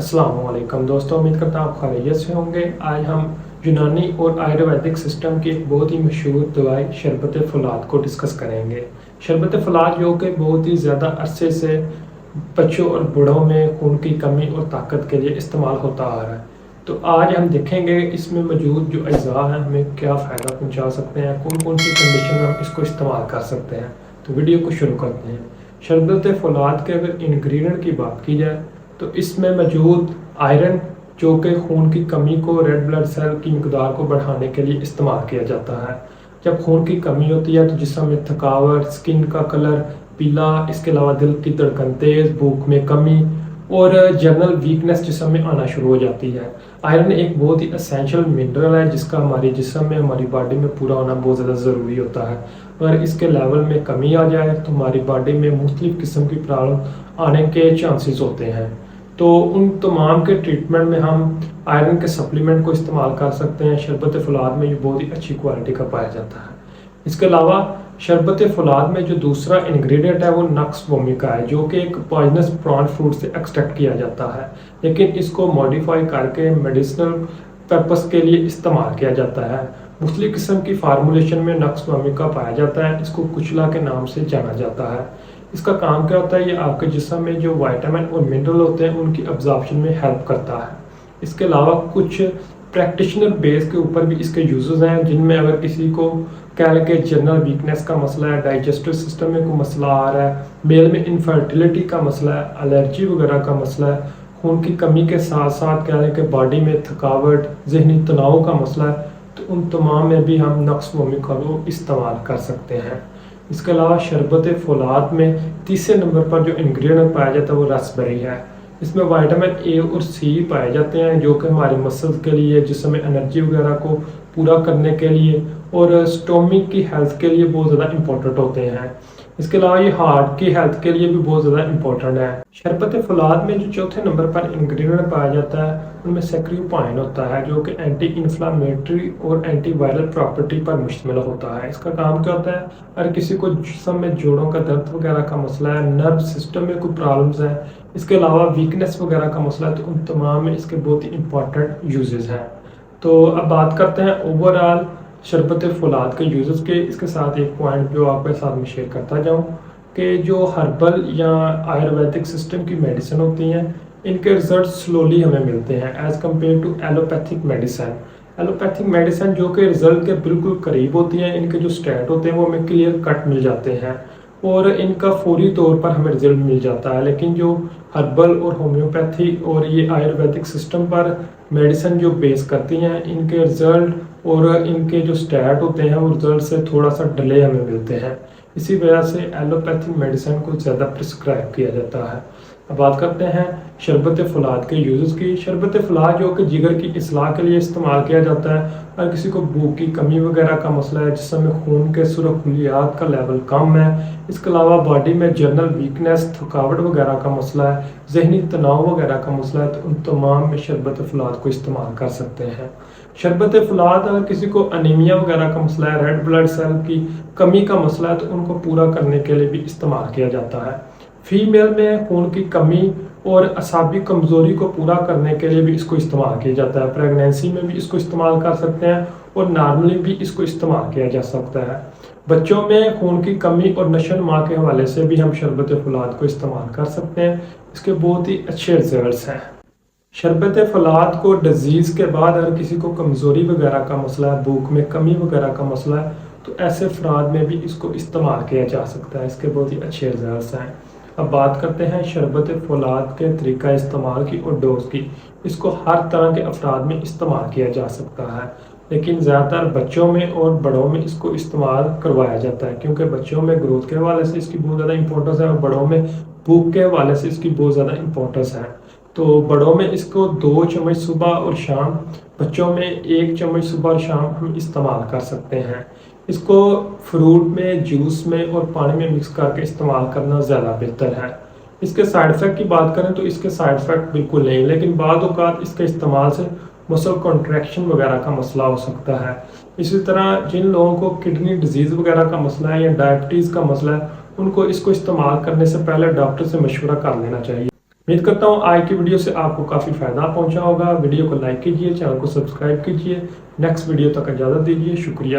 अस्सलाम वालेकुम दोस्तों, उम्मीद करता हूँ आप खैरियत से होंगे। आज हम यूनानी और आयुर्वेदिक सिस्टम की एक बहुत ही मशहूर दवाई शरबत फौलाद को डिस्कस करेंगे। शरबत फौलाद जो कि बहुत ही ज़्यादा अरसे से बच्चों और बूढ़ों में खून की कमी और ताकत के लिए इस्तेमाल होता आ रहा है। तो आज हम देखेंगे इसमें मौजूद जो अज़ा हैं हमें क्या फ़ायदा पहुँचा सकते हैं, कौन कौन सी कंडीशन में हम इसको इस्तेमाल कर सकते हैं। तो वीडियो को शुरू करते हैं। शरबत फौलाद के अगर इंग्रेडिएंट की बात की जाए तो इसमें मौजूद आयरन जो कि खून की कमी को, रेड ब्लड सेल की मकदार को बढ़ाने के लिए इस्तेमाल किया जाता है। जब खून की कमी होती है तो जिस्म में थकावट, स्किन का कलर पीला, इसके अलावा दिल की धड़कन तेज़, भूख में कमी और जनरल वीकनेस जिस्म में आना शुरू हो जाती है। आयरन एक बहुत ही एसेंशियल मिनरल है जिसका हमारे जिस्म में, हमारी बॉडी में पूरा होना बहुत ज़्यादा ज़रूरी होता है। अगर इसके लेवल में कमी आ जाए तो हमारी बॉडी में मुख्तलिफ़ किस्म की प्रॉब्लम आने के चांसेस होते हैं। तो उन तमाम के ट्रीटमेंट में हम आयरन के सप्लीमेंट को इस्तेमाल कर सकते हैं। शरबत फौलाद में ये बहुत ही अच्छी क्वालिटी का पाया जाता है। इसके अलावा शरबत फौलाद में जो दूसरा इंग्रेडिएंट है वो नक्स वोमिका है, जो कि एक पॉइजनस प्लांट फ्रूट से एक्सट्रैक्ट किया जाता है, लेकिन इसको मॉडिफाई करके मेडिसिनल पर्पस के लिए इस्तेमाल किया जाता है। मुख्तलिफ किस्म की फार्मूलेशन में नक्स वोमिका पाया जाता है। इसको कुचला के नाम से जाना जाता है। इसका काम क्या होता है, ये आपके जिस्म में जो विटामिन और मिनरल होते हैं उनकी अब्जॉर्प्शन में हेल्प करता है। इसके अलावा कुछ प्रैक्टिशनर बेस के ऊपर भी इसके यूजेस हैं, जिनमें अगर किसी को कह लें कि जनरल वीकनेस का मसला है, डाइजेस्टिव सिस्टम में कोई मसला आ रहा है, मेल में इनफर्टिलिटी का मसला है, एलर्जी वगैरह का मसला है, खून की कमी के साथ साथ कह लें कि बॉडी में थकावट, जहनी तनाव का मसला है, तो उन तमाम में भी हम नक्स वोमिका को इस्तेमाल कर सकते हैं। इसके अलावा शरबत फौलाद में तीसरे नंबर पर जो इंग्रेडिएंट पाया जाता है वो रास्पबेरी है। इसमें विटामिन ए और सी पाए जाते हैं जो कि हमारे मसल्स के लिए, जिसमें एनर्जी वगैरह को पूरा करने के लिए और स्टोमिक की हेल्थ के लिए बहुत ज़्यादा इंपॉर्टेंट होते हैं। इसके अलावा ये हार्ट की हेल्थ के लिए भी बहुत ज़्यादा इंपॉर्टेंट है। शरबत फौलाद में जो चौथे नंबर पर इंग्रेडिएंट पाया जाता है उनमें सैक्रियोपाइन होता है, जो कि एंटी इन्फ्लामेटरी और एंटी वायरल प्रॉपर्टी पर मुश्तमिल होता है। इसका काम क्या होता है, अगर किसी को जिस्म में जोड़ों का दर्द वगैरह का मसला है, नर्व सिस्टम में कोई प्रॉब्लम्स है, इसके अलावा वीकनेस वगैरह का मसला है, तो उन तमाम में इसके बहुत ही इंपॉर्टेंट यूजेस हैं। तो अब बात करते हैं ओवरऑल शरबत फौलाद के यूजेस के। इसके साथ एक पॉइंट जो आपके साथ में शेयर करता जाऊँ कि जो हर्बल या आयुर्वेदिक सिस्टम की मेडिसिन होती हैं इनके रिजल्ट स्लोली हमें मिलते हैं as compared to allopathic medicine. Allopathic medicine जो कि रिजल्ट के बिल्कुल करीब होती हैं, इनके जो स्टेट होते हैं वो हमें क्लियर कट मिल जाते हैं और इनका फौरी तौर पर हमें रिजल्ट मिल जाता है। लेकिन जो हर्बल और होम्योपैथी और ये आयुर्वेदिक सिस्टम पर मेडिसिन जो बेस करती हैं, इनके रिजल्ट और इनके जो स्टेट होते हैं वो रिजल्ट से थोड़ा सा डिले हमें मिलते हैं। इसी वजह से एलोपैथिक मेडिसिन को ज़्यादा प्रिस्क्राइब किया जाता है। अब बात करते हैं शरबत फौलाद के यूज़ की। शरबत फौलाद जो कि जिगर की इस्लाह के लिए इस्तेमाल किया जाता है। अगर किसी को भूख की कमी वगैरह का मसला है, जिसमें खून के सुरखलियात का लेवल कम है, इसके अलावा बॉडी में जनरल वीकनेस, थकावट वगैरह का मसला है, जहनी तनाव वगैरह का मसला है, तो उन तमाम में शरबत फौलाद को इस्तेमाल कर सकते हैं। शरबत फौलाद अगर किसी को अनीमिया वगैरह का मसला है, रेड ब्लड सेल की कमी का मसला है, तो उनको पूरा करने के लिए भी इस्तेमाल किया जाता है। फीमेल में खून की कमी और असाबी कमज़ोरी को पूरा करने के लिए भी इसको इस्तेमाल किया जाता है। प्रेगनेंसी में भी इसको इस्तेमाल कर सकते हैं और नॉर्मली भी इसको इस्तेमाल किया जा सकता है। बच्चों में खून की कमी और नशन माह के हवाले से भी हम शरबत फौलाद को इस्तेमाल कर सकते हैं। इसके बहुत ही अच्छे रिजल्ट्स हैं। शरबत फौलाद को डिजीज़ के बाद अगर किसी को कमज़ोरी वगैरह का मसला है, भूख में कमी वगैरह का मसला है, तो ऐसे अफराद में भी इसको इस्तेमाल किया जा सकता है। इसके बहुत ही अच्छे रिजल्ट्स हैं। अब बात करते हैं शरबत फौलाद के तरीका इस्तेमाल की और डोज की। इसको हर तरह के अफराद में इस्तेमाल किया जा सकता है, लेकिन ज़्यादातर बच्चों में और बड़ों में इसको इस्तेमाल करवाया जाता है, क्योंकि बच्चों में ग्रोथ के हवाले से इसकी बहुत ज़्यादा इंपॉर्टेंस है और बड़ों में भूख के हवाले से इसकी बहुत ज़्यादा इंपॉर्टेंस है। तो बड़ों में इसको 2 चम्मच सुबह और शाम, बच्चों में 1 चम्मच सुबह और शाम हम इस्तेमाल कर सकते हैं। इसको फ्रूट में, जूस में और पानी में मिक्स करके इस्तेमाल करना ज़्यादा बेहतर है। इसके साइड इफ़ेक्ट की बात करें तो इसके साइड इफ़ेक्ट बिल्कुल नहीं, लेकिन बाद औक़ात इसके इस्तेमाल से मसल कॉन्ट्रैक्शन वगैरह का मसला हो सकता है। इसी तरह जिन लोगों को किडनी डिजीज़ वगैरह का मसला है या डायबिटीज़ का मसला है, उनको इसको इस्तेमाल करने से पहले डॉक्टर से मशवरा कर लेना चाहिए। امید کرتا ہوں آج کی ویڈیو سے آپ کو کافی فائدہ پہنچا ہوگا. ویڈیو کو لائک کیجیے, چینل کو سبسکرائب کیجیے. نیکسٹ ویڈیو تک اجازت دیجیے. شکریہ.